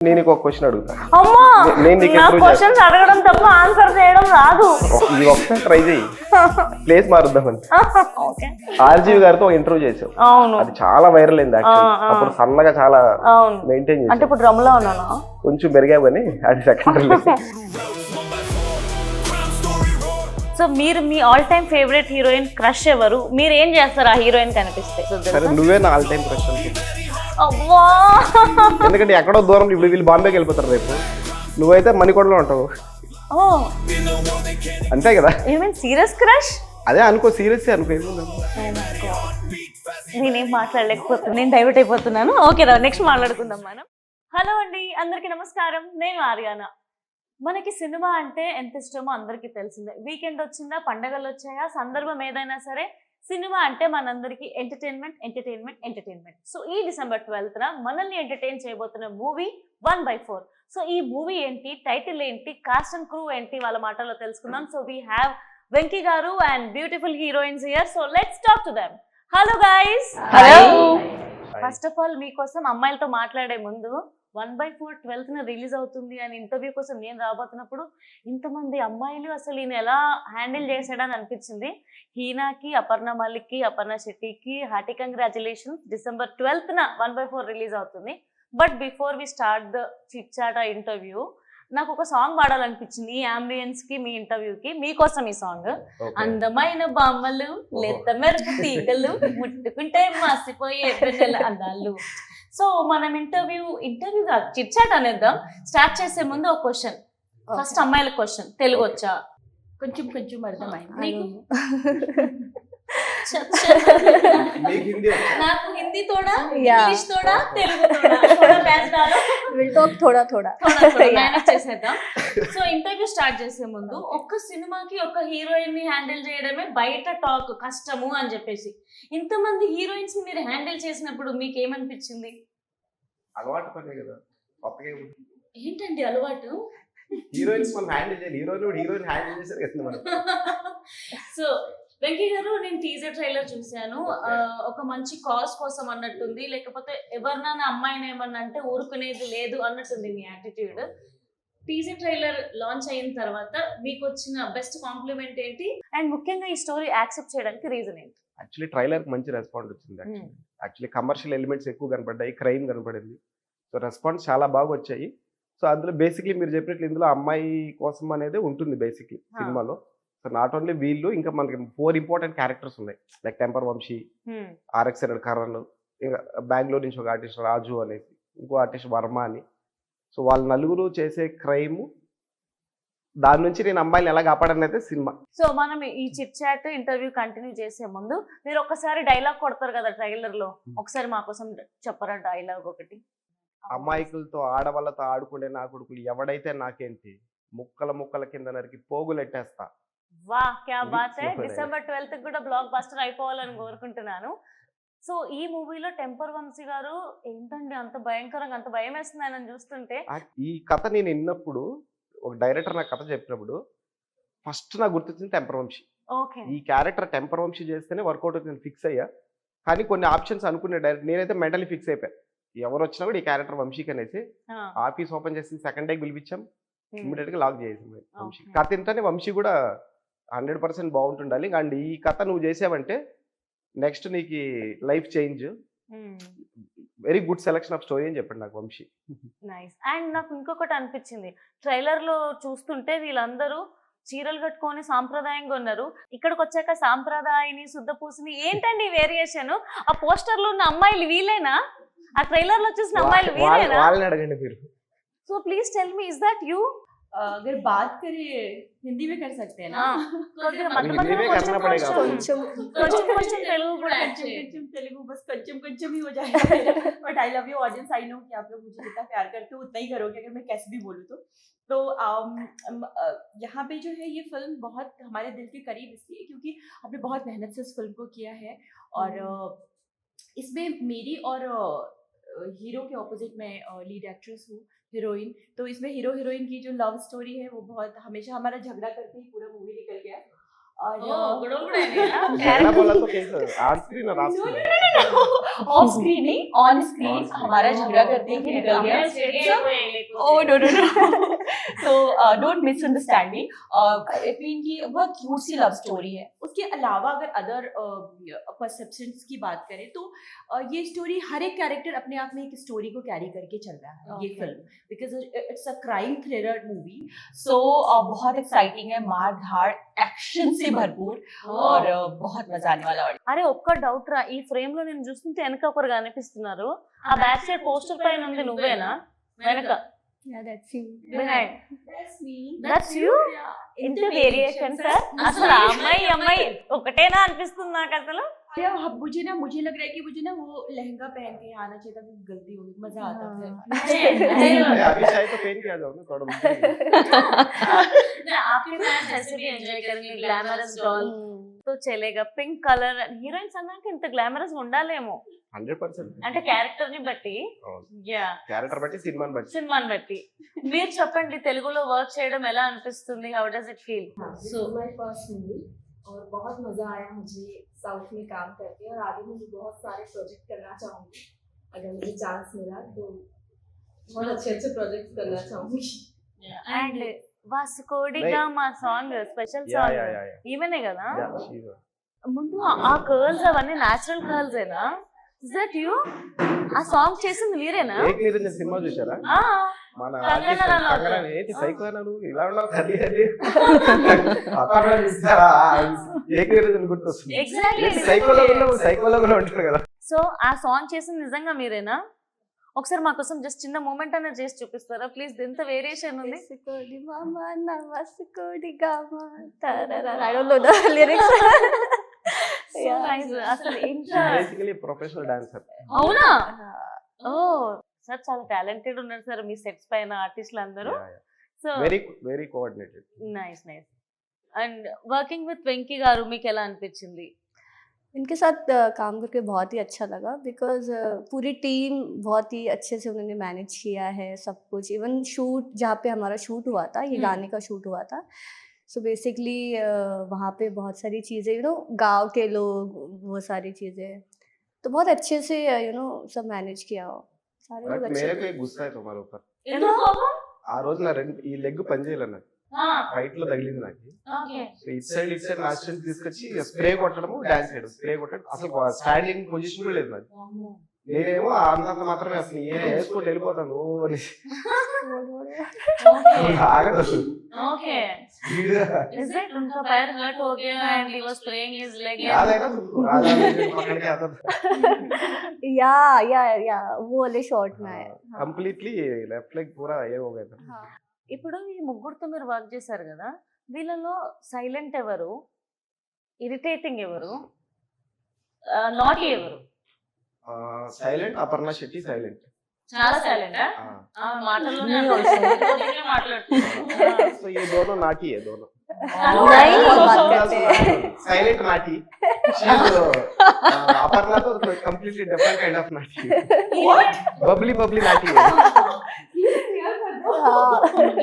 నేను నీకు ఒక క్వశ్చన్ అడుగుతా. అమ్మా నేను నీకు నా ఇంటర్వ్యూ క్వశ్చన్స్ అడగడం తప్ప ఆన్సర్ చేయడం రాదు. ఇది ఒకసారి ట్రై చేయి, ప్లేస్ మారుద్దామని. ఓకే ఆర్జీవి గారితో ఒక ఇంటర్వ్యూ చేసావు, అవును అది చాలా వైరల్ అయింది యాక్చువల్లీ. అప్పుడు సన్నగా చాలా అవును మెయింటైన్ అంటే చేసి ఇప్పుడు డ్రమ్లో ఉన్నానా? కొంచెం పెరిగావు కానీ అది సెకండరీ. సో మీరు మీ all time favourite heroine crush ఎవరు? మీరు ఏం చేస్తారు ఆ హీరోయిన్ కనిపిస్తే? సరే నువ్వే నా ఆల్ టైం క్రష్ అనుకో. అవ్వా ఎందుకంటే ఎక్కడో దూరం, ఇప్పుడు వీళ్ళు బాంబేకి వెళ్ళిపోతారు రేపు, నువ్వైతే మణికొండలో ఉంటావు ఓ అంతే కదా. You mean serious crush? అదే అనుకో, సీరియస్ అనుకో. నేనేం మాట్లాడలేకపోతున్నాను, నేను డైవర్ట్ అయిపోతున్నాను. ఓకే రా, నెక్స్ట్ మాట్లాడుకుందాం మనం. హలో అండి, అందరికీ నమస్కారం. నేను ఆర్యానా. మనకి సినిమా అంటే ఎంత ఇష్టమో అందరికీ తెలిసిందే. వీకెండ్ వచ్చిందా, పండగలు వచ్చాయా, సందర్భం ఏదైనా సరే సినిమా అంటే మనందరికీ ఎంటర్టైన్మెంట్ ఎంటర్టైన్మెంట్ ఎంటర్టైన్మెంట్. సో ఈ డిసెంబర్ 12న మనల్ని ఎంటర్టైన్ చేయబోతున్న మూవీ 1/4. సో ఈ మూవీ ఏంటి, టైటిల్ ఏంటి, కాస్ట్ అండ్ క్రూ ఏంటి, వాళ్ళ మాటల్లో తెలుసుకుందాం. సో వీ హ్యావ్ వెంకీ గారు and beautiful heroines here. So let's talk to them. Hello guys. Hello. First of all మీకోసం అమ్మాయిలతో మాట్లాడే ముందు 1/4 12న రిలీజ్ అవుతుంది అని ఇంటర్వ్యూ కోసం నేను రాబోతున్నప్పుడు ఇంతమంది అమ్మాయిలు అసలు ఈయన ఎలా హ్యాండిల్ చేశాడని అనిపించింది. హీనాకి, అపర్ణ మల్లిక్కి, అపర్ణ శెట్టికి హార్టీ కంగ్రాచులేషన్స్. డిసెంబర్ 12న 1/4 రిలీజ్ అవుతుంది. But before we start the chit chat interview, నాకు ఒక సాంగ్ పాడాలనిపించింది ఈ అంబియన్స్ కి, మీ ఇంటర్వ్యూకి. మీకోసం ఈ సాంగ్. అందమైన బామ్మలు, లేత మెరుపు తీగలు, ముట్టుకుంటే మాసిపోయే పెద్దల అందాలు. సో మనం ఇంటర్వ్యూ కాదు, చిట్ చాట్ అనేద్దాం. స్టార్ట్ చేసే ముందు ఒక క్వశ్చన్, ఫస్ట్ అమ్మాయిల క్వశ్చన్. తెలుగు వచ్చా? కొంచెం కొంచెం అర్థమైంది నీకు? నాకు హిందీ తోడా, Yeah. ఇంగ్లీష్ తోడా, తెలుగు తోడా ప్యాస్ డాలో. విల్ టాక్ థోడా థోడా. మేనేజ్ చేసేద్దాం. సో ఇంటర్వ్యూ స్టార్ట్ చేసే ముందు ఒక్క సినిమాకి ఒక హీరోయిన్ ని హ్యాండిల్ చేయడమే బయట టాక్ కష్టము అని చెప్పేసి, ఇంతమంది హీరోయిన్స్ ని మీరు హ్యాండిల్ చేసినప్పుడు మీకు ఏమనిపించింది? అలవాటు పనే కదా, కొత్తగా ఏంటండి అలవాటు? హీరోయిన్స్ మనం హ్యాండిల్ చేయాలి, హీరోయిన్ హ్యాండిల్ చేసేది కదా మనం. సో వెంకీ గారు, నేను టీజర్ ట్రైలర్ చూశాను. ఒక మంచి కాజ్ కోసం అన్నట్టుంది, లేకపోతే ఎవరినైనా అమ్మాయిని ఏమన్నా అంటే ఊరుకునేది లేదు అన్నట్టుంది మీ యాటిట్యూడ్. టీజర్ ట్రైలర్ లాంచ్ అయిన తర్వాత మీకు వచ్చిన బెస్ట్ కాంప్లిమెంట్ ఏంటి? అండ్ ముఖ్యంగా ఈ స్టోరీ యాక్సెప్ట్ చేయడానికి రీజన్ ఏంటి? యాక్చువల్లీ ట్రైలర్ మంచి రెస్పాన్స్ వచ్చింది. యాక్చువల్లీ కమర్షియల్ ఎలిమెంట్స్ ఎక్కువ కనపడ్డాయి, క్రైమ్ కనపడింది. సో రెస్పాన్స్ చాలా బాగా వచ్చాయి. సో అందులో బేసిక్లీ మీరు చెప్పినట్లు ఇందులో అమ్మాయి కోసం అనేది ఉంటుంది బేసిక్లీ సినిమాలో. సో నాట్ ఓన్లీ వీళ్ళు, ఇంకా మనకి 4 ఇంపార్టెంట్ క్యారెక్టర్స్ ఉన్నాయి. Like temper Vamsi, RX and Karan, ఇంకా బెంగళూరు నుంచి ఒక ఆర్టిస్ట్ రాజు అనేసి, ఇంకో ఆర్టిస్ట్ వర్మ అని. సో వాళ్ళ నలుగురు చేసే క్రైమ్, దాని నుంచి నేను అమ్మాయిని ఎలా కాపాడని అయితే సినిమా. సో మనం ఈ చిట్ చాట్ ఇంటర్వ్యూ కంటిన్యూ చేసే ముందు మీరు ఒకసారి డైలాగ్ కొడతారు కదా ట్రైలర్ లో, ఒకసారి మా కోసం చెప్పరా డైలాగ్ ఒకటి? అమాయకులతో ఆడవాళ్ళతో ఆడుకునే నా కొడుకులు ఎవడైతే నాకేంటి, ముక్కల ముక్కల కింద నరికి పోగులెట్టేస్తా. వా క్యా బాత్ హై. డిసెంబర్ 12th కూడా బ్లాక్ బస్టర్ అయిపోవాలని కోరుకుంటున్నాను. సో ఈ మూవీలో టెంపర్ వంశీ గారు ఏంటండి అంత భయంకరంగా, అంత భయం వేస్తుంది ఆయన చూస్తుంటే. ఈ కథ నేను విన్నప్పుడు, ఒక డైరెక్టర్ నాకు కథ చెప్పినప్పుడు ఫస్ట్ నాకు గుర్తొచ్చింది టెంపర్ వంశీ. ఓకే, ఈ క్యారెక్టర్ టెంపర్ వంశీ చేస్తేనే వర్కౌట్ అవుతుంది ఫిక్స్ అయ్యా. కానీ కొన్ని ఆప్షన్స్ అనుకునే డైరెక్ట్ నేనైతే మెంటలీ ఫిక్స్ అయిపోయా, ఎవరు వచ్చినా కూడా ఈ క్యారెక్టర్ వంశీకి అనేసి. ఆఫీస్ ఓపెన్ చేసి సెకండ్ డే పిలిపించాం, ఇమ్మీడియట్ గా లాక్ చేసాం వంశీ. కథ ఏంటంటే వంశీ కూడా 100% బాగుంటుండాలి. అండ్ ఈ కథ నువ్వు చేసావంటే నెక్స్ట్ నీకు life change, very good selection of story అని చెప్పండి నాకు వంశీ. నైస్. అండ్ నాకు ఇంకొకటి అనిపించింది, ట్రైలర్ లో చూస్తుంటే వీళ్ళందరూ చీరలు కట్టుకొని సాంప్రదాయంగా ఉన్నారు. ఇక్కడికి వచ్చాక సాంప్రదాయని, శుద్ధపూసిని ఏంటండి వేరియేషన్? ఆ పోస్టర్ లో ఉన్న అమ్మాయిలు వీలేనా? ఆ ట్రైలర్ లో చూసిన అమ్మాయిలు వీలేనా? వాళ్ళని అడగండి మీరు. So please tell me, is that you? अगर बात करें हिंदी में कर सकते हैं ना? हिंदी में करना पड़ेगा। కొంచెం తెలుగు కూడా कंचम तेलुगु बस कंचम ही हो जाएगा. But I love you audience, I know कि आप लोग मुझे जितना प्यार करते हो उतना ही करोगे अगर मैं कैसे भी बोलूँ तो यहाँ पे जो है ये फिल्म बहुत हमारे दिल के करीब इसलिए क्योंकि आपने बहुत मेहनत से इस फिल्म को किया है. और इसमें मेरी और हीरो के ऑपोजिट मैं लीड एक्ट्रेस हूँ, हीरोइन. तो इसमें हीरो हीरोइन की जो लव स्टोरी है वो बहुत, हमेशा हमारा झगड़ा करके ही पूरा मूवी निकल गया. और గొడవలు కూడా అయినాయా? झगड़ा बोला तो कैसे ऑन स्क्रीन और ऑफ स्क्रीन ऑफ स्क्रीन नहीं, ऑन स्क्रीन हमारा झगड़ा करते ही निकल गया. అమ్మాయిలు steady అయిపోయాయి లేకపోతే. Oh no no no. So don't misunderstand me. इनकी बहुत क्यूट सी लव स्टोरी है. उसके अलावा अगर अदर परसेप्शंस की बात करें तो ये स्टोरी हर एक कैरेक्टर अपने आप में एक स्टोरी को कैरी करके चल रहा है ये Okay. Film, because it's a crime thriller movie. So बहुत एक्साइटिंग है, मार धाड़ एक्शन से भरपूर और बहुत मजा आने वाला है. అరే ఒక్క డౌట్ రా, ఈ ఫ్రేమ్ లో నేను చూస్తుంటే వెనక ఒకరు కనిపిస్తున్నారు. ఆ బ్యాక్ సైడ్ పోస్టర్ పైన ఉంది నువ్వేనా? వెనక Yeah, that's you. Behind That's me. That's you. ఇంత వేరియేషన్ సార్. అసలు ఆ అమ్మాయి ఈ అమ్మాయి ఒకటేనా అనిపిస్తుంది నాకు అసలు. या मुझे लग रहा है कि मुझे ना वो लहंगा पहन के आना चाहिए था, गलती हो गई, मजा आता था. अभी चाहे तो पेन किया जाओ ना थोड़ा बहुत. आपके फैंस ऐसे भी एंजॉय करेंगे ग्लैमरस डॉल तो चलेगा. పింక్ కలర్ హీరోయిన్స్ అన్నాక ఇంత గ్లామరస్ ఉండాలేమో 100% అంటే క్యారెక్టర్ ని బట్టి. యా, క్యారెక్టర్ బట్టి సినిమాని బట్టి. సినిమాని బట్టి. మీరు చెప్పండి, తెలుగులో వర్క్ చేయడం ఎలా అనిపిస్తుంది? How does it feel? So my first movie और बहुत मजा आया मुझे साउथ में काम करके, और आगे मुझे बहुत सारे प्रोजेक्ट करना चाहूँगी अगर मुझे चांस मिला तो. बहुत अच्छे प्रोजेक्ट करना चाहूँगी. అండ్ వాస్కోడిగా మా song special yeah song yeah yeah yeah ఈమెనే కదా. యా షీజ్ ముందు ఆ కర్ల్స్ అవన్నీ నేచురల్ కర్ల్స్ ఏనా? Is that you? ఆ సాంగ్ చేసింది మీరేనా? ఏక్ నిరంజన్ సినిమా చూసారా? ఆ, మన కంగనా రనౌత్. కంగనా ఏంటి సైకోనా నువ్వు ఇలా ఉన్నావు కది అది అక్కడ చూసారా? ఏక్ నిరంజన్ గుర్తొస్తుంది. ఎగ్జాక్ట్లీ. సైకోలో ఉంటారు కదా. సో ఆ సాంగ్ చేసింది నిజంగా మీరేనా? ఒకసారి మా కోసం జస్ట్ చిన్న మూమెంట్ అనేది చేసి చూపిస్తారా ప్లీజ్? ఎంత వేరియేషన్ ఉంది. Vasikodi mama na vasikodi gama tarara. I don't know the lyrics. So nice. అసలు ఇంత బేసికలీ ప్రొఫెషనల్ డాన్సర్. అవునా? ఓ సార్ చాలా టాలెంటెడ్ ఉన్నారు సార్ మీ సెట్స్ పైన ఆర్టిస్టులు అందరూ. So very coordinated. Nice nice. And working with Venky గారు మీకు ఎలా అనిపించింది? इनके साथ काम करके बहुत ही अच्छा लगा, बिकॉज पूरी टीम बहुत ही अच्छे से उन्होंने मैनेज किया है सब कुछ. इवन शूट जहाँ पे हमारा शूट हुआ था, ये गाने का शूट हुआ था, सो बेसिकली वहाँ पे बहुत सारी चीज़ें गांव के लोग, वो सारी चीज़ें तो बहुत अच्छे से सब मैनेज किया हो. सारे लोग अच्छे मेरे को एक गुस्सा है तुम्हारे ऊपर. ఎందుకు కోపం? ఆ రోజు నా ఈ లెగ్ పని చేయలేదు నాకు, ఫైట్ లో తగిలింది నాకు. ఓకే. సో ఇట్ సైడ్ నా స్ట్రెంత్ తీసుకొచ్చి స్ప్రే కొట్టడము, డాన్స్ చేయడం, స్ప్రే కొట్టడం, అసలు స్టాండింగ్ పొజిషన్ కూడా లేదు నాకు. నేనేమో అంతంత మాత్రమే అసలు వేసుకుంటూ వెళ్ళిపోతాను అని ఆగదు అసలు. ఓకే. Is it उनका पैर हर्ट हो गया and he was spraying his leg? यादैना पकड़ के आता था. या वो वाले शॉट में आया. कंप्लीटली लेफ्ट लेग पूरा ये हो गया था. हाँ. ఇప్పుడు ఈ ముగ్గురుతో మీరు వర్క్ చేశారు కదా, వీళ్ళలో సైలెంట్ ఎవరు, ఇరిటేటింగ్ ఎవరు, నాటీ ఎవరు? Silent Aparna Shetty silent. చాలా సైలెంటా? ఆ మాటల్లోనే Me also. మాట్లాడుతున్నారు. సో ये दोनों नाटी है दोनों. नहीं बात करते हैं. साइलेंट नाटी. अपर्णा तो कंप्लीटली डिफरेंट काइंड ऑफ नाटी. बबली नाटी है.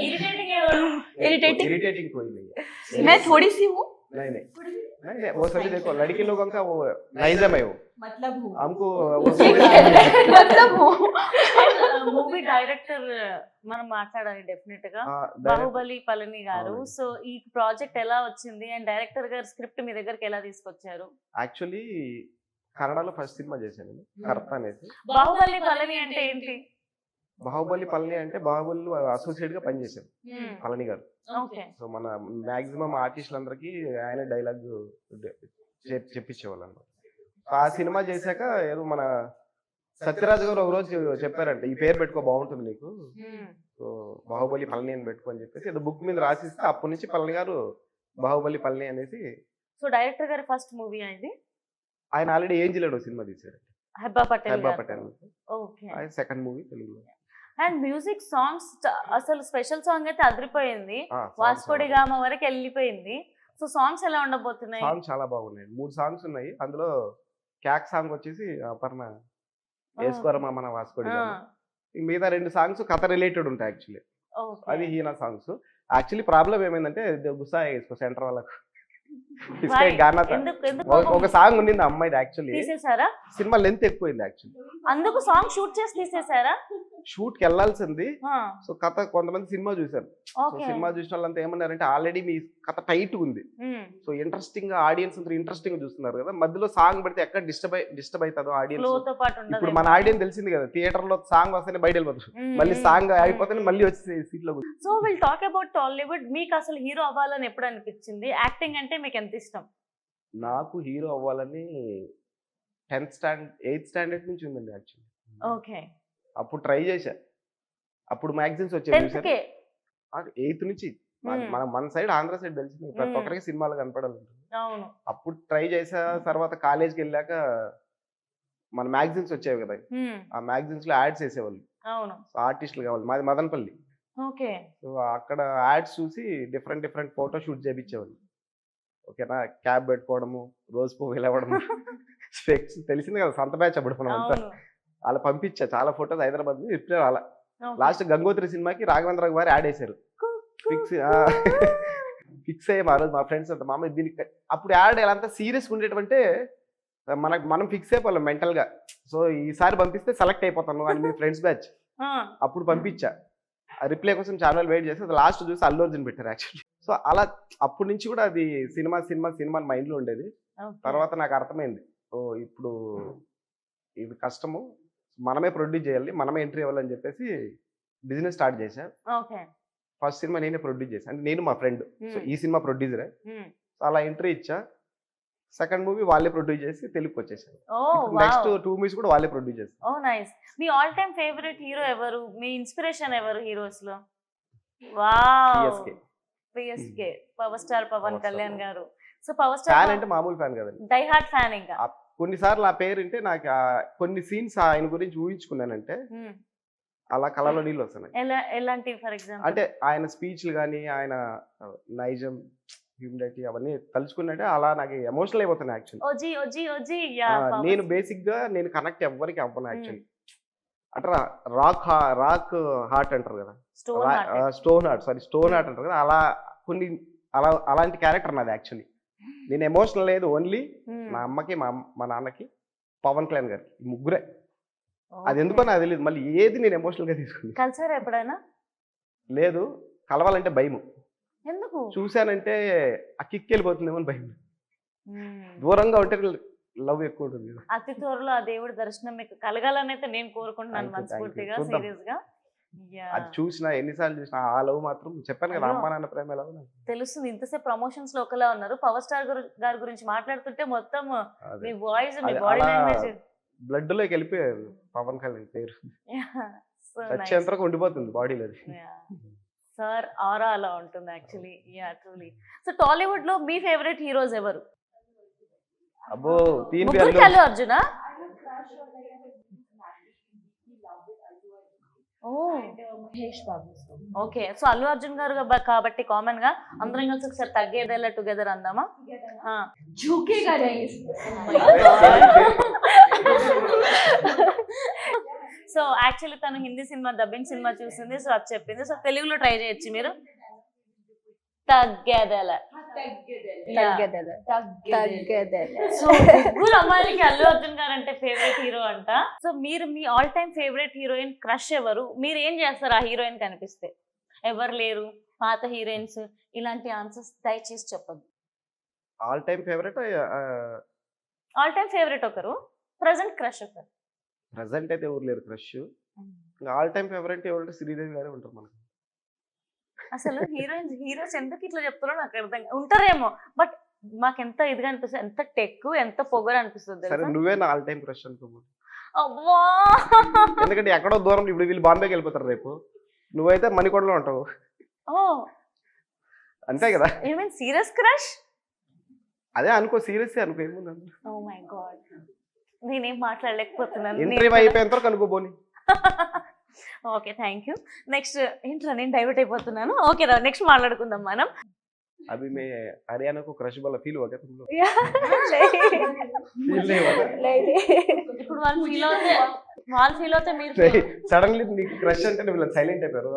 ఇరిటేటింగ్ ఎవరు? इरिटेटिंग कोई नहीं है. मैं थोड़ी सी हूँ. नहीं वो सभी देखो लड़के लोगों का वो नाइजम है वो. मतलब हूँ. हमको मतलब हूँ. మూవీ డైరెక్టర్ మనం మాట్లాడాలి డెఫినెట్ గా. బాహుబలి పళని గారు. సో ఈ ప్రాజెక్ట్ ఎలా వచ్చింది అండ్ డైరెక్టర్ గారు స్క్రిప్ట్ మీ దగ్గరికి ఎలా తీసుకొచ్చారు? యాక్చువల్లీ కన్నడలో ఫస్ట్ సినిమా చేశాను నేను, కర్త అనేసి. బాహుబలి పళని అంటే ఏంటి? బాహుబలి పళని అంటే బాహుబలి అసోసియేట్ గా పనిచేశాను పళని గారు. ఓకే. సో మన మాక్సిమం ఆర్టిస్టులందరికీ ఆయన డైలాగ్ చెప్పించేవాళ్ళు అన్నమాట. ఆ సినిమా చేశాక ఏదో మన సత్యరాజు గారు ఒక రోజు చెప్పారంట, ఈ పేరు పెట్టుకో బాగుంటుంది నీకు, సో బాహుబలి పళని అని పెట్టుకో అని చెప్పేసి ఏదో బుక్ మీద రాసిస్తే అప్పటి నుంచి పళని గారు బాహుబలి పళని అనేసి. సో డైరెక్టర్ గారి ఫస్ట్ మూవీ అయింది. ఆయన ఆల్రెడీ ఏం చేయలేడు సినిమా తీశారు, హెబ్బా పటేల్. ఓకే. ఆయన సెకండ్ మూవీ తెలుగులో. అండ్ మ్యూజిక్ సాంగ్స్ అసలు స్పెషల్ సాంగ్ అయితే అదిరిపోయింది, వాస్కోడి గామ వరకు వెళ్ళిపోయింది. సో సాంగ్స్ ఎలా ఉండబోతున్నాయి? సాంగ్ చాలా బాగున్నాయి. 3 సాంగ్స్ ఉన్నాయి. అందులో క్యాక్ సాంగ్ వచ్చేసి అపర్ణ వేసుకోరమా మన వాస్కోడి గామ. మిగతా 2 సాంగ్స్ కథ రిలేటెడ్ ఉంటాయి యాక్చువల్లీ. అది హీనా సాంగ్స్. యాక్చువల్లీ ప్రాబ్లం ఏమైందంటే గుస్సా వేసుకో సెంటర్ వాళ్ళకు. కిస్కే గానా ఎందుకు ఒక సాంగ్ ఉండింది ఆ అమ్మాయిది యాక్చువల్లీ. తీసేసారా? సినిమా లెంత్ ఎక్కువైంది యాక్చువల్లీ. అందుకు సాంగ్ షూట్ చేసి తీసేసారా? షూట్ కి వెళ్ళాల్సింది. సో కథ కొంతమంది సినిమా చూసారు. So okay. సినిమా చూసిన వాళ్ళంతా ఏమన్నారంటే ఆల్రెడీ మీ కథ టైట్ ఉంది, సో ఇంట్రెస్టింగ్ గా ఆడియన్స్ అందరూ ఇంట్రెస్టింగ్ చూస్తున్నారు కదా, మధ్యలో సాంగ్ పెడితే ఎక్కడ డిస్టర్బ్ అవుతుందో ఆడియన్స్. ఫ్లోతో పాటు ఉండదు. ఇప్పుడు మన ఆడియన్స్ తెలిసింది కదా, థియేటర్ లో సాంగ్ వస్తేనే బయట వెళ్ళిపోతారు, మళ్ళీ సాంగ్ అయిపోతేనే మళ్ళీ వచ్చి సీట్ లో కూర్చుంటారు. So will talk about Tollywood. మీకు అసలు హీరో అవ్వాలని ఎప్పుడు అనిపించింది? యాక్టింగ్ అంటే మీకు ఎంత ఇష్టం? నాకు హీరో అవ్వాలని 8th స్టాండర్డ్ నుంచి ఉందండి యాక్చువల్లీ. ఓకే. అప్పుడు ట్రై చేశా. అప్పుడు మ్యాగజైన్స్ 10th వచ్చాయి. కే 8th నుంచి మన సైడ్ ఆంధ్ర సైడ్ తెలిసింది, ప్రతి ఒక్కరికి సినిమాలు కనపడాలి. అవును. అప్పుడు ట్రై చేసా. తర్వాత కాలేజ్కి వెళ్ళాక మన మ్యాగజైన్స్ వచ్చేవి కదా, ఆ మ్యాగజైన్స్ లో యాడ్స్ వేసేవాళ్ళు. అవును. ఆర్టిస్టులు కావాలి, మాది మదనపల్లి. ఓకే. సో అక్కడ యాడ్స్ చూసి డిఫరెంట్ ఫోటో షూట్ చేయించేవాళ్ళు. ఓకేనా, క్యాబ్ పెట్టుకోవడము, రోజు పువ్వు ఇవ్వడము, స్పెక్స్ తెలిసింది కదా, సంత బ్యాచ్ అప్పుడు మనం అంతా. అవును. అలా పంపించా చాలా ఫోటోస్ హైదరాబాద్ నుంచి. రిప్లై అలా ఓకే. లాస్ట్ గంగోత్రి సినిమాకి రాఘవేంద్ర గారు యాడ్ వేశారు. ఫిక్స్ అయ్యాం ఆ రోజు మా ఫ్రెండ్స్ అంతా. మామ దీనికి అప్పుడు యాడ్ ఎలా అంతా సీరియస్గా ఉండేటంటే మనం ఫిక్స్ అయిపోవాలి మెంటల్ గా. సో ఈసారి పంపిస్తే సెలెక్ట్ అయిపోతాను అని మీ ఫ్రెండ్స్ బ్యాచ్. అప్పుడు పంపించా. ఆ రిప్లై కోసం చాలా రోజులు వెయిట్ చేస్తే లాస్ట్ చూసి అల్లు అర్జున్ పెట్టారు యాక్చువల్లీ. సో అలా అప్పటి నుంచి కూడా అది సినిమా మైండ్ లో ఉండేది. తర్వాత నాకు అర్థమైంది, ఓ ఇప్పుడు ఇది కష్టము, మనమే ప్రొడ్యూస్ చేయాలి, మనమే ఎంట్రీ ఇవ్వాలని చెప్పేసి బిజినెస్ స్టార్ట్ చేశా. ఓకే. ఫస్ట్ సినిమా నేనే ప్రొడ్యూస్ చేశాను, అంటే నేను మా ఫ్రెండ్. సో ఈ సినిమా ప్రొడ్యూసరే. అలా ఎంట్రీ ఇచ్చా. సెకండ్ మూవీ వాళ్ళే ప్రొడ్యూస్ చేసి తెలుగుకి వచ్చేసాను. నెక్స్ట్ 2 మూవీస్ కూడా వాళ్ళే ప్రొడ్యూస్ చేశారు. Oh nice. మీ ఆల్ టైమ్ ఫేవరెట్ హీరో ఎవరు? మీ ఇన్స్పిరేషన్ ఎవరు హీరోస్ లో? Wow, PSK power star Pawan Kalyan garu. So power star fan అంటే మామూలు ఫ్యాన్ కదండి, డై హార్ట్ ఫ్యాన్. ఇంకా కొన్నిసార్లు ఆ పేరు అంటే నాకు కొన్ని సీన్స్ ఆయన గురించి ఊహించుకున్నానంటే అలా కళలో నీళ్ళు వస్తున్నాయి. ఎలాంటి? ఫర్ ఎగ్జాంపుల్ అంటే ఆయన స్పీచ్లు కానీ, ఆయన నైజం, హ్యూమిలిటీ అవన్నీ తలుచుకున్నట్టే అలా నాకు ఎమోషనల్ అయిపోతున్నాయి యాక్చువల్లీ. నేను బేసిక్ గా నేను కనెక్ట్ ఎవ్వరికి అవ్వను యాక్చువల్లీ. అంటే రాక్ హార్ట్ అంటారు కదా, స్టోన్ హార్ట్ అంటారు కదా, అలా కొన్ని అలాంటి క్యారెక్టర్ నాది యాక్చువల్లీ. నేను ఎమోషనల్ లేదు, ఓన్లీ మా అమ్మకి మా నాన్నకి పవన్ కళ్యాణ్ గారికి, ఈ ముగ్గురే. అది ఎందుకో నాకు తెలియదు, మళ్ళీ ఏది నేను ఎమోషనల్ గా తీసుకుంది. కలిసారా ఎప్పుడైనా? లేదు, కలవాలంటే భయము. ఎందుకు? చూశానంటే ఆ కిక్ వెళ్ళిపోతుందేమో అని భయం. దూరంగా ఉంటే లవ్ ఎక్కువ ఉంటుంది. అతి త్వరలో ఆ దేవుడి దర్శనం మీకు కలగాలని అయితే నేను కోరుకుంటున్నాను మనస్ఫూర్తిగా, సీరియస్ గా. అది చూసినా ఎన్నిసార్లు చూసినా ఆ లవ్ మాత్రం చెప్పాను కదా, అమ్మ నాన్న ప్రేమ ఎలా తెలుస్తుంది. ఇంతసేపు ప్రమోషన్స్ లో ఒకలా ఉన్నారు, పవర్ స్టార్ గారి గురించి మాట్లాడుతుంటే మొత్తం మీ వాయిస్, మీ బాడీ లాంగ్వేజ్ బ్లడ్ లోకి వెళ్ళిపోయారు. పవన్ కళ్యాణ్ పేరు చచ్చేంతరకు ఉండిపోతుంది బాడీలో. సార్ ఆరా అలా ఉంటుంది actually. Yeah truly. So Tollywood లో మీ ఫేవరెట్ హీరోస్ ఎవరు? అబ్బో, అల్లు అర్జునా? మహేష్ బాబు. ఓకే. సో అల్లు అర్జున్ గారు కాబట్టి కామన్ గా అందరం కలిసి ఒకసారి తగ్గేదేలా టుగెదర్ అందామా? సో యాక్చువల్లీ తను హిందీ సినిమా డబ్బింగ్ సినిమా చూసింది, సో అది చెప్పింది. సో తెలుగులో ట్రై చేయొచ్చు మీరు. తగ్గేదేలా. సో ముగ్గురు అమ్మాయిలకి అల్లు అర్జున్ గారు అంటే ఫేవరెట్ హీరో అంట. సో మీరు మీ all time favourite heroine crush ఎవరు? మీరు ఏం చేస్తారు ఆ హీరోయిన్ కనిపిస్తే? ఎవరు లేరు, పాత హీరోయిన్స్, ఇలాంటి ఆన్సర్స్ దయచేసి చెప్పండి. ఆల్ టైమ్ ఫేవరెట్ ఒకరు, ప్రెసెంట్ క్రష్ ఒకరు. ప్రెసెంట్ అయితే ఎవరు లేరు క్రష్. ఆల్ టైమ్ ఫేవరెట్ ఎవరంటే శ్రీదేవి గారే ఉంటారు మనకు. అసలు హీరోస్ ఎందుకు ఇట్లా చెప్తారో నాకు అర్థం ఉంటారేమో, బట్ మాకు ఎంత ఇదిగా అనిపిస్తుంది, ఎంత టెక్, ఎంత పొగరు అనిపిస్తుంది. సరే, నువ్వే నా ఆల్ టైమ్ క్రష్ అనుకో. ఎందుకంటే ఎక్కడో దూరం, ఇప్పుడు వీళ్ళు బాంబేకి వెళ్ళిపోతారు రేపు, నువ్వైతే మణికొండలో ఉంటావు. అంతే కదా. సీరియస్ క్రష్ అదే అనుకో, సీరియస్ అనుకో, ఏముంది. ఓ మై గాడ్, నేనేం మాట్లాడలేకపోతున్నాను. ఇంటర్వ్యూ అయిపోయేంత వరకు అనుకోబోని. Okay, thank you. నెక్స్ట్ ఏంట్రా నేను డైవర్ట్ అయిపోతున్నాను. ఓకే రా, నెక్స్ట్ మాట్లాడుకుందాం మనం. अभी मैं हरियाणा को क्रश वाला फील हुआ क्या तुम लोग? नहीं फील नहीं हुआ क्या? नहीं ఇప్పుడు వాళ్ళు ఫీల్ అవుతే మీరు feel సడన్లీ నీకు క్రష్ అంటే వీళ్ళు సైలెంట్ అయిపోయారు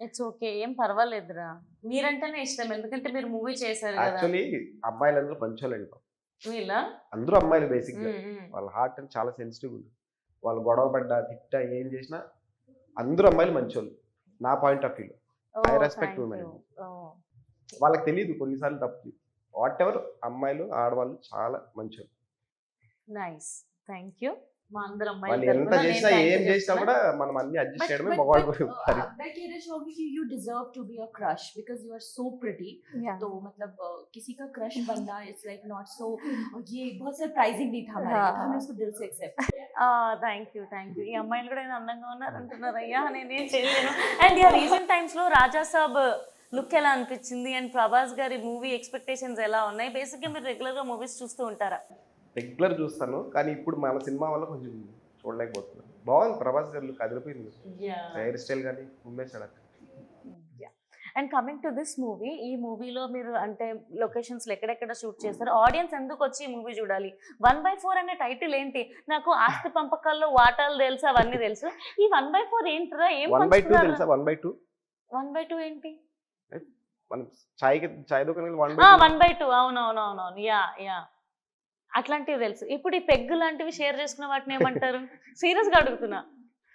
ఇట్స్ ఓకే, ఏం పర్వాలేదురా. మీరంటేనే ఇష్టం, ఎందుకంటే మీరు మూవీ చేశారు కదా. యాక్చువల్లీ అబ్బాయిలందరూ పంచోళ్ళండి వీళ్ళ అందరూ అమ్మాయిలు బేసిక్ గా వాళ్ళ హార్ట్ అని చాలా సెన్సిటివ్ ఉంది. వాళ్ళు గొడవ పడ్డా తిట్టా ఏం చేసినా అందరూ అమ్మాయిలు మంచోళ్ళు నా point of view. I respect women. వాళ్ళకి తెలియదు కొన్నిసార్లు తప్పు. వాట్ ఎవర్ అమ్మాయిలు ఆడవాళ్ళు చాలా మంచోళ్ళు. Nice, thank you. మా అందరం వాళ్ళు ఎంత చేసినా ఏం చేసినా కూడా మనం అన్ని అడ్జస్ట్ చేయడమే మగవాళ్ళు పని. मैं कहना चाहूंगी कि you deserve to be a crush because you are so pretty. Yeah. तो मतलब किसी का क्रश बनना इट्स लाइक नॉट सो, ये बहुत सरप्राइजिंग नहीं था हमारे लिए, तो हमने उसको दिल से एक्सेप्ट किया. Thank you. ఈ అమ్మాయిలు కూడా ఏదో అందంగా ఉన్నారు అంటున్నారు. అయ్యా నేనేం చేయలేను. అండ్ యా రీసెంట్ టైమ్స్ లో రాజా సాబ్ లుక్ ఎలా అనిపించింది అండ్ ప్రభాస్ గారి మూవీ ఎక్స్పెక్టేషన్స్ ఎలా ఉన్నాయి? బేసిక్గా మీరు రెగ్యులర్ గా మూవీస్ చూస్తూ ఉంటారా? రెగ్యులర్ చూస్తాను కానీ ఇప్పుడు మన సినిమా వల్ల కొంచెం చూడలేకపోతున్నాను. బాగుంది ప్రభాస్ గారు లుక్ అదిరిపోయింది. హెయిర్ స్టైల్ కానీ ఉమ్మేశాడు. And coming to this movie, ఈ మూవీలో మీరు అంటే లొకేషన్స్ ఎక్కడెక్కడ షూట్ చేస్తారు? ఆడియన్స్ ఎందుకు వచ్చి ఈ మూవీ చూడాలి? 1/4 అనే టైటిల్ ఏంటి? నాకు ఆస్తి పంపకాల్లో వాటాలు తెలుసు, అవన్నీ తెలుసు. ఈ 1/4 ఏంటిరా? ఏం 1/2 తెలుసా? 1/2 1/2 ఏంటి? మనం చాయ్ దుకాణం 1/2 అవునవునవునవును. యా యా అట్లాంటివి తెలుసు. ఇప్పుడు ఈ పెగ్ లాంటివి షేర్ చేసుకున్న వాటిని ఏమంటారు? సీరియస్ గా అడుగుతున్నా.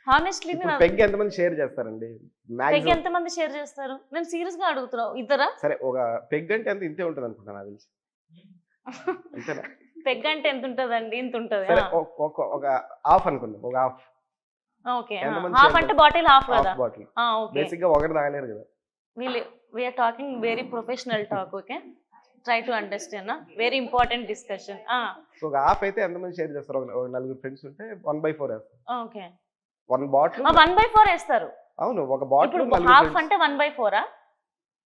హానెస్ట్లీ పెగ్ ఎంతమంది షేర్ చేస్తారండి? పెగ్ ఎంతమంది షేర్ చేస్తారు? నేను సీరియస్ గా అడుగుతున్నా. ఇద్దరా? సరే ఒక పెగ్ అంటే ఎంత ఇంతే ఉంటుంది అనుకుంటా నాకు తెలిసి. అంతేనా? పెగ్ అంటే ఎంత ఉంటదండి? ఇంత ఉంటది. సరే ఒక హాఫ్ అనుకుందాం. ఒక హాఫ్. ఓకే, హాఫ్ అంటే బాటిల్ హాఫ్ కదా. Bottle okay. బేసిక్ గా ఒకటి తాగలేరు కదా. we are talking very professional talk, okay? Try to understand, very important discussion. So ఒక హాఫ్ అయితే ఎంతమంది షేర్ చేస్తారు? ఒక నలుగురు ఫ్రెండ్స్ ఉంటే 1/4 వేస్తారు. ఓకే, వన్ బాటిల్ 1/4 వేస్తారు. అవును, ఒక బాటిల్ హాఫ్ అంటే 1/4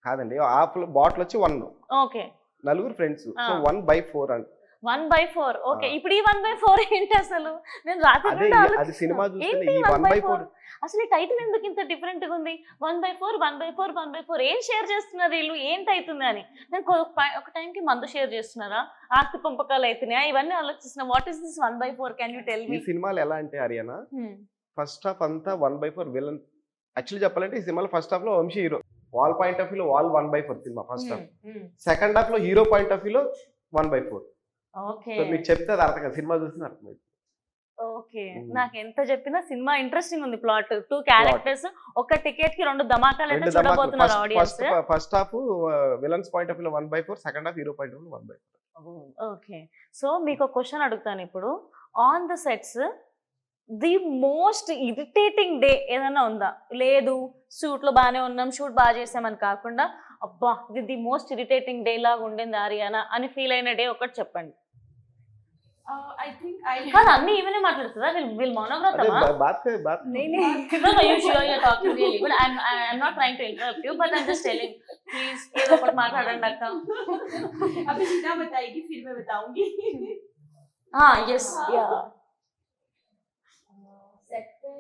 కాదండి. హాఫ్ బాటిల్ వచ్చి 1. ఓకే, నలుగురు ఫ్రెండ్స్, సో 1/4 అంటే 1/4. ఓకే, ఇప్పుడు ఈ 1/4 ఏంటి అసలు? నేను రాత్రి అది సినిమా చూస్తే ఈ 1/4 అసలు ఈ టైటిల్ ఎందుకు ఇంత డిఫరెంట్ గా ఉంది? 1/4 ఏం షేర్ చేస్తున్నారు వీళ్ళు? ఏంటవుతుంది అని నేను ఒక టైంకి మందు షేర్ చేస్తున్నారా, ఆస్తి పంపకాలు అవుతున్నాయా, ఇవన్నీ ఆలోచిస్తున్నా. What is this 1/4? Can you tell me? ఈ సినిమాలు ఎలా అంటే హరియానా, ఫస్ట్ హాఫ్ అంతా 1/4 విలన్. యాక్చువల్లీ చెప్పాలంటే ఈ సినిమాలో ఫస్ట్ హాఫ్ లో వంశీ హీరో, వాళ్ళ పాయింట్ ఆఫ్ వ్యూలో 1/4 cinema first half. Second half లో హీరో పాయింట్ ఆఫ్ వ్యూలో 1/4. ఓకే, మీకు చెప్తే అది అర్థం కాదు, సినిమా చూస్తే అర్థమైంది. ఓకే, నాకు ఎంత చెప్పినా సినిమా ఇంట్రెస్టింగ్ ఉంది. ప్లాట్ 2 క్యారెక్టర్స్, ఒక టికెట్ కి 2 ధమాకాలు అయితే చూడబోతున్నారు audience. First half villains point of వ్యూలో 1/4, second half hero point of వ్యూలో 1/4. ఓకే, సో మీకు ఒక క్వశ్చన్ అడుగుతాను ఇప్పుడు. On the sets the most irritating day ఏదైనా ఉందా? లేదు షూట్ లో బాగానే ఉన్నాం, షూట్ బాగా చేసామని కాకుండా అబ్బా ఇది ది మోస్ట్ ఇరిటేటింగ్ డే లాగా ఉండింది ఆరియానా అని ఫీల్ అయిన డే ఒకటి చెప్పండి. I think I కాదు, అన్ని ఈవెనే మాట్లాడుతుందా? వీళ్ళు మౌనవ్రతమా? Talking really good. I'm not trying to interrupt you, but I'm just telling. Please ఏదో ఒకటి మాట్లాడండి అక్క. अभी सीधा बताएगी फिर मैं बताऊंगी. yes, yeah. सेट पे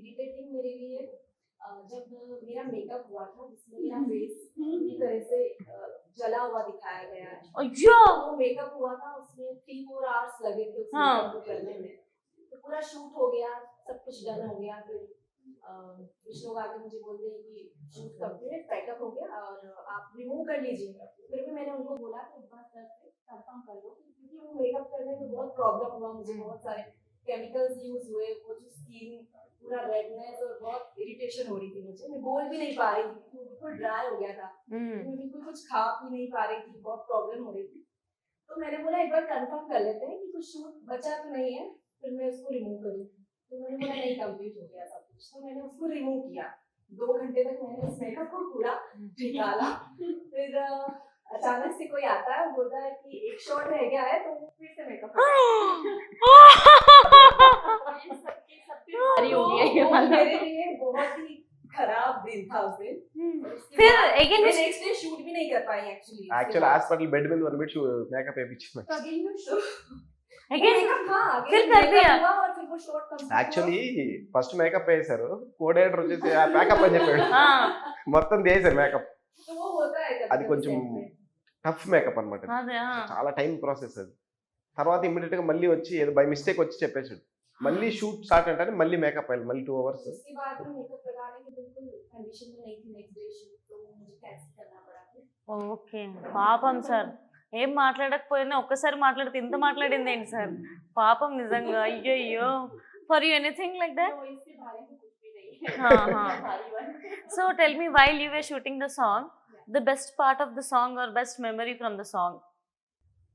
इरिटेटिंग मेरे लिए जब मेरा मेकअप हुआ था जिसमें मेरा फेस पूरी तरह से जला हुआ दिखाया गया है. अय्यो, वो मेकअप हुआ था, उसमें 3-4 आवर्स लगे थे उस मेकअप को करने में. तो पूरा शूट हो गया, सब कुछ डन हो गया. फिर कुछ लोग आके मुझे बोलते हैं कि शूट कंप्लीट, पैकअप हो गया और आप रिमूव कर लीजिए. फिर भी मैंने उनको बोला कि एक बार सर से कंफर्म कर लो, क्योंकि वो मेकअप करने में बहुत प्रॉब्लम हुआ मुझे. बहुत सारे केमिकल्स यूज हुए, वो जो स्किन पूरा रेडनेस और बहुत इरिटेशन हो रही थी मुझे. मैं बोल भी नहीं पा रही थी, बिल्कुल ड्राई हो गया था. मैं बिल्कुल कुछ खा पी नहीं पा रही थी, बहुत प्रॉब्लम हो रही थी. तो मैंने बोला एक बार कंफर्म कर लेते हैं कि कुछ शूट बचा तो नहीं है, फिर मैं उसको रिमूव करूँ. तो मैंने बोला नहीं, कंप्लीट हो गया सब कुछ. तो मैंने उसको रिमूव किया. 2 घंटे तक मैंने उस मेकअप को पूरा निकाला. फिर अचानक से कोई आता है, बोलता है कि एक शॉट रह गया है, तो फिर से मेकअप मेरे लिए बहुत ही खराब दिन था उस दिन. फिर अगेन मैं नेक्स्ट डे शूट भी नहीं कर पाई एक्चुअली. యాక్చువల్ హాస్పిటల్ బెడ్ మీద 1 మినిట్ మేకప్ వేయించాను. अगेन मैं शूट अगेन हाँ फिर again कर makeup दिया। हुआ और फिर वो short complete हुआ। యాక్చువల్లీ ఫస్ట్ మేకప్ వేసారు, కోఆర్డినేటర్ వచ్చేసి ఆ మేకప్ అని చెప్పాడు, हाँ మొత్తం చేశారు మేకప్. तो वो होता है అది కొంచెం టఫ్ మేకప్ అనమాట, అదే చాలా టైం ప్రాసెస్ అది. తర్వాత ఇమ్మీడియట్ గా మళ్ళీ వచ్చి ఏదో బై మిస్టేక్ వచ్చి చెప్పేసాడు, మళ్ళీ షూట్ స్టార్ట్ అంటే మళ్ళీ మేకప్ అయ్యాలి, మళ్ళీ 2 hours. उसके बाद में मेकअप लगाने की बिल्कुल कंडीशन में नहीं थी नेक्स्ट डे शूट, तो मुझे कैंसिल करना पड़ा फिर। ఓకే పాపం సార్, ఏం మాట్లాడకపోయినా ఒక్కసారి మాట్లాడితే ఇంత మాట్లాడింది ఏంటి సార్, పాపం నిజంగా. అయ్యయ్యో, for you anything like that? तो इसके बारे में कुछ भी नहीं है। हाँ, हाँ. भारी वाली। So tell me, while you were shooting the song, the best part of the song or best memory from the song?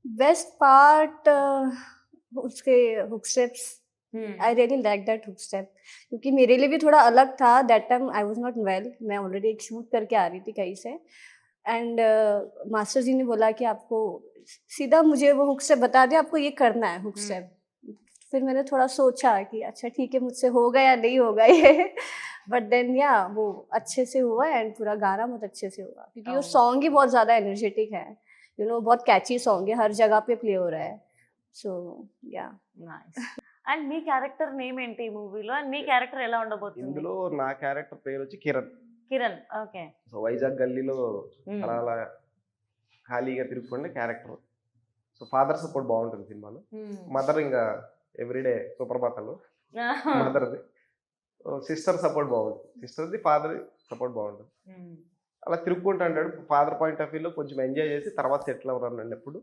Best part उसके hook steps, I really like that hook step, क्योंकि मेरे लिए भी थोड़ा अलग था. That time I was not well, मैं already एक शूट करके आ रही थी कहीं से, एंड मास्टर जी ने बोला कि आपको सीधा मुझे वो हुक स्टेप बता दिया, आपको ये करना है हुक स्टेप. फिर मैंने थोड़ा सोचा कि अच्छा ठीक है, मुझसे होगा या नहीं होगा ये, बट देन या वो अच्छे से हुआ एंड पूरा गाना बहुत अच्छे से हुआ, क्योंकि वो Oh. सॉन्ग ही बहुत ज़्यादा एनर्जेटिक है, यू नो, बहुत कैची सॉन्ग है, हर जगह पे प्ले हो रहा है. सो या nice. And me character name ఏంటి ఈ మూవీలో, అండ్ మీ క్యారెక్టర్ ఎలా ఉండబోతుంది? ఇందులో నా క్యారెక్టర్ పేరు వచ్చి కిరణ్. కిరణ్. ఓకే. సో వైజాగ్ గల్లీలో అలా అలా ఖాళీగా తిరుగుతుండే క్యారెక్టర్. సో ఫాదర్ సపోర్ట్ బాగుంటుంది సినిమాలో, మదర్ ఇంకా ఎవ్రీడే సుప్రభాతాలు మదర్ది, సిస్టర్ సపోర్ట్ బాగుంటుంది, సిస్టర్ది ఫాదర్ సపోర్ట్ బాగుంటుంది. అలా తిరుగుకుంటూ అంటాడు, ఫాదర్ పాయింట్ ఆఫ్ వ్యూలో కొంచెం ఎంజాయ్ చేసి తర్వాత సెటిల్ అవ్వరు అన్నప్పుడు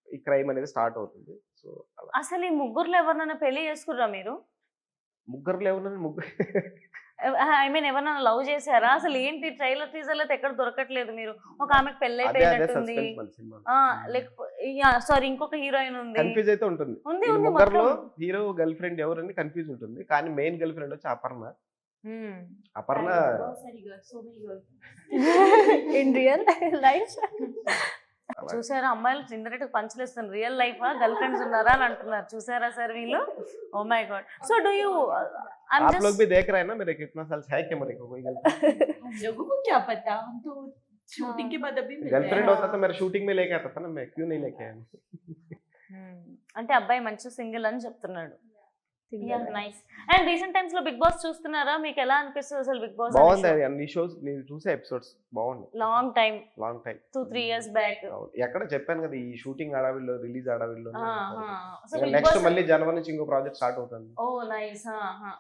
ఈ క్రైమ్ అనేది స్టార్ట్ అవుతుంది. సో అలా అసలు ఈ ముగ్గురులో ఎవరినైనా పెళ్లి చేసుకుర్రా మీరు? ముగ్గురులో ఎవరు ముగ్గురు ఐ మీన్ ఎవరినైనా లవ్ చేశారా? అసలు ఏంటి ట్రైలర్ టీజర్ లో ఎక్కడ దొరకట్లేదు మీరు. ఒక ఆమెకు పెళ్లి అదే అదే అయిపోయినట్టుంది, సస్పెన్స్ మన సినిమా. లేకపోతే సారీ ఇంకొక హీరోయిన్ ఉంది. కన్ఫ్యూజ్ అయితే ఉంటుంది. ఉంది ఈ ఉంది ముగ్గురులో మొత్తం. హీరో గర్ల్ ఫ్రెండ్ ఎవరని కన్ఫ్యూజ్ ఉంటుంది, కానీ మెయిన్ గర్ల్ ఫ్రెండ్ వచ్చి అపర్ణ. అపర్ణ बहुत सारी girls, so many girls। in real life. అలా చూసారా అమ్మాయిలు ఇండైరెక్ట్ పంచలేస్తారు, రియల్ లైఫ్ గర్ల్ ఫ్రెండ్స్ ఉన్నారా అని అంటున్నారు. చూసారా సార్ వీళ్ళు? Oh my god. So do you आप लोग भी देख रहे हैं ना मेरे कितना साल है क्या मेरे को कोई हम लोगों को क्या पता, हम तो शूटिंग के बाद अभी मिल रहे गर्लफ्रेंड हैं। होता तो मेरे शूटिंग में लेके आता था ना, मैं क्यों नहीं लेके आया? అంటే అబ్బాయి మంచి సింగిల్ అని చెప్తున్నాడు. నైస్. అండ్ రీసెంట్ టైమ్స్ లో బిగ్ బాస్ చూస్తున్నారా? మీకు ఎలా అనిపిస్తుంది అసలు బిగ్ బాస్? బాగుంది అన్ని షోస్ నేను చూసే ఎపిసోడ్స్ బాగున్నాయి. Long time long time 2-3 years back. ఎక్కడ చెప్పాను కదా ఈ షూటింగ్ అడవిలో రిలీజ్ అడవిలో అసలు బిగ్ నెక్స్ట్ బాస్ మళ్ళీ జనవరి నుంచి ఇంకో ప్రాజెక్ట్ స్టార్ట్ అవుతుంది. ఓ నైస్.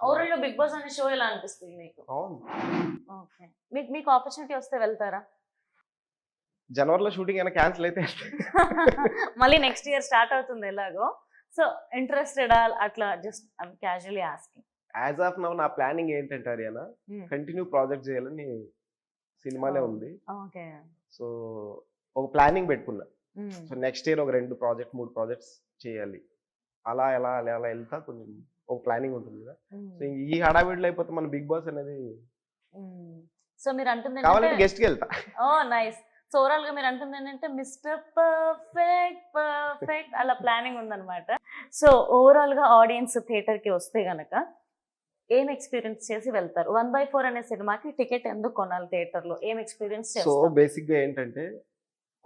ఓవరాల్ బిగ్ బాస్ అనే షో ఎలా అనిపిస్తుంది మీకు? అవును, ఓకే. మీకు ఆపర్చునిటీ వస్తే వెళ్తారా? జనవరిలో షూటింగ్ అయినా క్యాన్సిల్ అయితే మళ్ళీ నెక్స్ట్ ఇయర్ స్టార్ట్ అవుతుంది ఎలాగో. సో ఇంట్రెస్టెడ్ అట్లా just I'm casually asking. As of now నా ప్లానింగ్ ఏంటంటే హరియానా కంటిన్యూ ప్రాజెక్ట్ చేయాలని సినిమాలే ఉంది. ఓకే. సో ఒక ప్లానింగ్ పెట్టుకున్నా, సో నెక్స్ట్ ఇయర్ ఒక 2 ప్రాజెక్ట్ 3 ప్రాజెక్ట్స్ చేయాలి. అలా ఎలా అలా అలా వెళ్తా కొంచెం ఒక ప్లానింగ్ ఉంటుంది కదా. సో ఈ హడావిడిలో అయిపోతే మన బిగ్ బాస్ అనేది సో మీరు అంటుంది కావాలంటే గెస్ట్కి వెళ్తా. ఓ నైస్. సో ఓవరాల్ గా మీరు అంటుంది ఏంటంటే మిస్టర్ పర్ఫెక్ట్ అలా ప్లానింగ్ ఉందన్నమాట. సో ఓవరాల్ గా ఆడియన్స్ థియేటర్ కి వస్తే గనక ఏం ఎక్స్పీరియన్స్ చేసి వెళ్తారు? 1/4 అనే సినిమాకి టికెట్ ఎందుకు కొనాలి థియేటర్ లో? ఏం ఎక్స్పీరియన్స్ సో చేస్తారు? బేసిక్ గా ఏంటంటే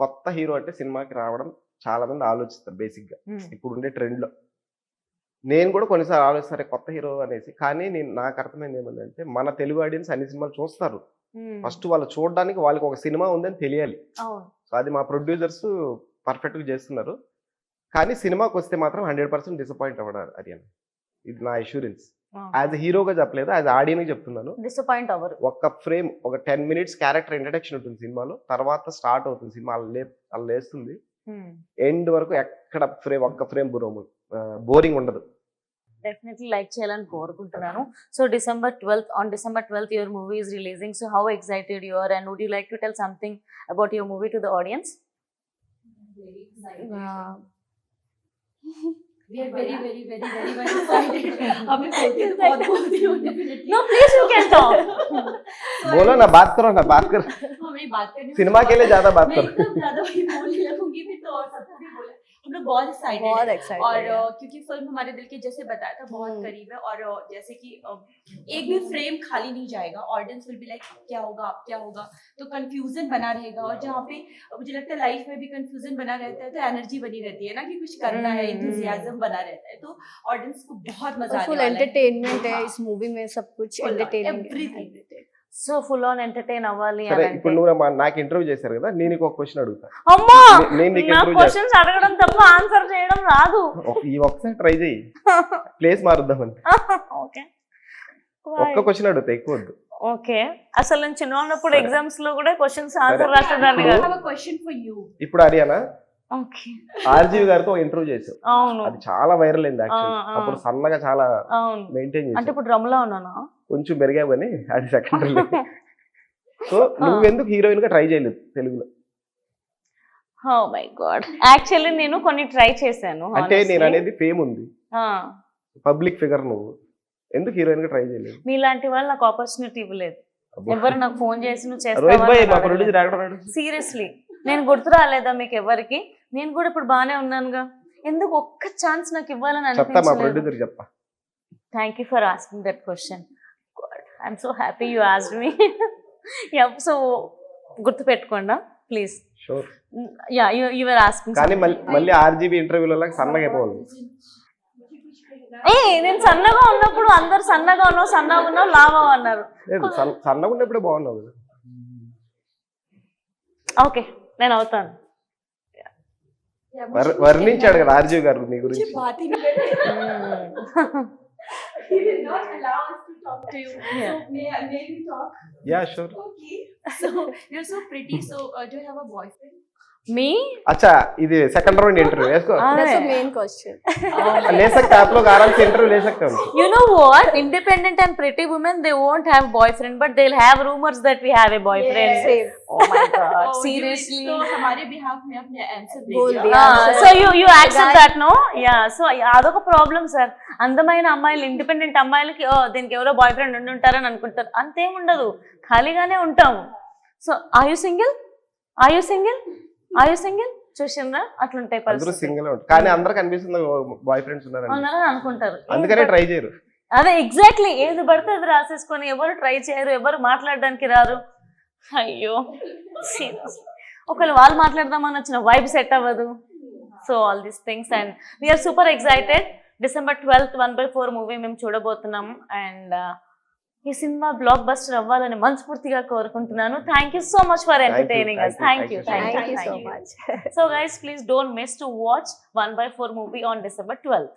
కొత్త హీరో అంటే సినిమాకి రావడం చాలా మంది ఆలోచిస్తారు బేసిక్ గా ఇప్పుడు ఉండే ట్రెండ్ లో. నేను కూడా కొన్నిసార్లు ఆలోచిస్తారు కొత్త హీరో అనేసి, కానీ నాకు అర్థమైంది ఏమంటే మన తెలుగు ఆడియన్స్ అన్ని సినిమాలు చూస్తారు. ఫస్ట్ వాళ్ళు చూడడానికి వాళ్ళకి ఒక సినిమా ఉందని తెలియాలి. అవును. సో అది మా ప్రొడ్యూసర్స్ పర్ఫెక్ట్ గా చేస్తున్నారు. కానీ సినిమాకి వస్తే మాత్రం 100% డిసప్పాయింట్ అవ్వడారు. అది అని ఇది నా అష్యూరెన్స్. యాజ్ హీరోగా చెప్పలేదు, యాజ్ ఆడియన్స్ చెప్తున్నాను. డిసప్పాయింట్ అవ్వరు. ఒక ఫ్రేమ్ ఒక 10 minutes క్యారెక్టర్ ఇంట్రడక్షన్ ఉంటుంది సినిమాలో, తర్వాత స్టార్ట్ అవుతుంది సినిమా, అలా లేస్తుంది ఎండ్ వరకు ఎక్కడ ఫ్రేమ్ ఒక్క ఫ్రేమ్ బోరింగ్ ఉండదు. డెఫినెట్లీ లైక్ చేయాలని కోరుకుంటున్నాను. So December 12th your movie is releasing. So how excited you are, and would you like to tell something about your movie to the audience? Very excited। Wow. We are very excited। हमें बोलते तो बहुत बोलती हूँ definitely। No, please you can talk. बोलो ना, बात करो ना, बात कर। हमें बात करनी सिनेमा के लिए ज्यादा बात मैं करो। एकदम ज्यादा वही बोलने लगूंगी फिर तो और सब भी बोले। हम लोग बहुत एक्साइटेड बहुत है एक्साइटेड और है। क्योंकि फिल्म हमारे दिल के जैसे बताया था बहुत हम्म। करीब है और जैसे कि एक भी फ्रेम खाली नहीं जाएगा, ऑडियंस विल बी लाइक क्या होगा अब क्या होगा, तो कंफ्यूजन बना रहेगा। और जहाँ पे मुझे लगता है लाइफ में भी कंफ्यूजन बना रहता है तो एनर्जी बनी रहती है ना कि कुछ करना है, इंथुजियाज्म बना रहता है, तो ऑडियंस को बहुत मजा आने फुल वाला है। एंटरटेनमेंट है हाँ। इस मूवी में, सब कुछ Full on, entertaining everything. So full on entertain అవ్వాలి సరే అని ఇప్పుడు నువ్వు నాకు ఇంటర్వ్యూ చేశారు కదా, నేను నీకు ఒక క్వశ్చన్ అడుగుతా. అమ్మా నేను నీకు నాకు ఇంటర్వ్యూ క్వశ్చన్స్ అడగడం తప్ప ఆన్సర్ చేయడం రాదు. ఈ ఒక్కసారి ట్రై చేయి, ప్లేస్ మారుద్దామని. ఓకే ఒక్క క్వశ్చన్ అడుగుతా, ఎక్కువ వద్దు. ఓకే అసలు నేను చిన్న ఉన్నప్పుడు సరే. ఎగ్జామ్స్ లో కూడా క్వశ్చన్స్ సరే. ఆన్సర్ రాసేదాన్ని I కాదు. have a question for you. ఇప్పుడు హరియానా ఓకే ఆర్జీవి గారితో ఇంటర్వ్యూ చేశావు, అవును అది చాలా వైరల్ అయింది యాక్చువల్లీ. ఆ. అప్పుడు సన్నగా చాలా అవును మెయింటైన్ అంటే చేశావు, ఇప్పుడు డ్రమ్లా ఉన్నానా? కొంచెం పెరిగావు అని అది సెకండరీ. సో నువ్వెందుకు హీరోయిన్ గా ట్రై చేయలేదు తెలుగులో? ఓ మై గాడ్, యాక్చువల్లీ నేను కొన్ని ట్రై చేశాను అంటే honestly. నేను అనేది ఫేమ్ ఉంది, ఆ, పబ్లిక్ ఫిగర్, నువ్వు ఎందుకు హీరోయిన్ గా ట్రై చేయలేదు? మీలాంటి వాళ్ళు నాకు ఆపర్చునిటీ ఇవ్వలేదు. అబ్బా. ఎవరు నాకు ఫోన్ చేసి నువ్వు రోహిత్ భాయ్ మా చేస్తావా ప్రొడ్యూసర్ రాడు. సీరియస్లీ నేను గుర్తు రాలేదా మీకు ఎవరికి? నేను కూడా ఇప్పుడు బానే ఉన్నానుగా, ఎందుకు ఒక్క ఛాన్స్ నాకు ఇవ్వాలని చెప్తా, మా అనిపించలేదు. ప్రొడ్యూసర్ చెప్పా. Thank you for asking that question. I'm so happy you asked me. So గుర్తు పెట్టుకోండా please. Sure. Yeah you are asking. కానీ మళ్ళీ ఆర్జీబీ ఇంటర్వ్యూలో సన్నగా అయిపోవాలి. ఏ నేను సన్నగా ఉన్నప్పుడు అందరు సన్నగా ఉన్నావు లావా అన్నారు. లేదు, సన్నగా ఉన్నప్పుడే బాగున్నావు కదా. ఓకే నేను అవుతాను. వర్ణించాడు కదా ఆర్జీవి గారు నీ मुझे గురించి. बात ही नहीं करनी। He did not allow us to talk to you. Yeah. So may we talk? Yeah sure. Okay. So you're so pretty. So do you have a boyfriend? మీ अच्छा ఇది సెకండ్ రౌండ్ ఇంటర్వ్యూ వేసుకో. That's the main question. ले सकते आप लोग आराम से interview ले सकते हो. You know what? Independent and pretty women, they won't have boyfriend, but they'll have rumors that we have a boyfriend. Yes. Same. Oh my god, Oh, seriously. So हमारे behalf में अपने आंसर दे बोल दिया। दिया। So you accept that, no? Yeah. So అదొక problem sir. అందమైన అమ్మాయిలు, independent అమ్మాయిలకి దీనికి ఎవరో బాయ్ ఫ్రెండ్ ఉండుంటారని అనుకుంటారు. అంతేం ఉండదు, ఖాళీగానే ఉంటాము. So are you single? Are you single? Are you single? చూసిందా అట్లుంటాయి అందరూ పరిస్థితులు. సింగిల్ ఉంటారు కానీ అందరికి అనిపిస్తుంది బాయ్ ఫ్రెండ్స్ ఉన్నారని, అవునని అనుకుంటారు. అందుకనే ట్రై చేయరు. అదే ఎగ్జాక్ట్లీ, ఏది పడితే అది రాసేసుకొని ఎవరు ట్రై చేయరు, ఎవరు మాట్లాడడానికి రారు. అయ్యో సీరియస్లీ, ఒకవేళ వాళ్ళు మాట్లాడదామని వచ్చిన వైబ్ సెట్ అవ్వదు. So all these things and we're super excited. December 12th 1/4 movie మేము చూడబోతున్నాం అండ్ ఈ సినిమా బ్లాక్ బస్టర్ అవ్వాలని మనస్ఫూర్తిగా కోరుకుంటున్నాను. Thank you so much for entertaining us. Thank you. Thank you so much. So guys, please don't miss to watch 1/4 movie on December 12th.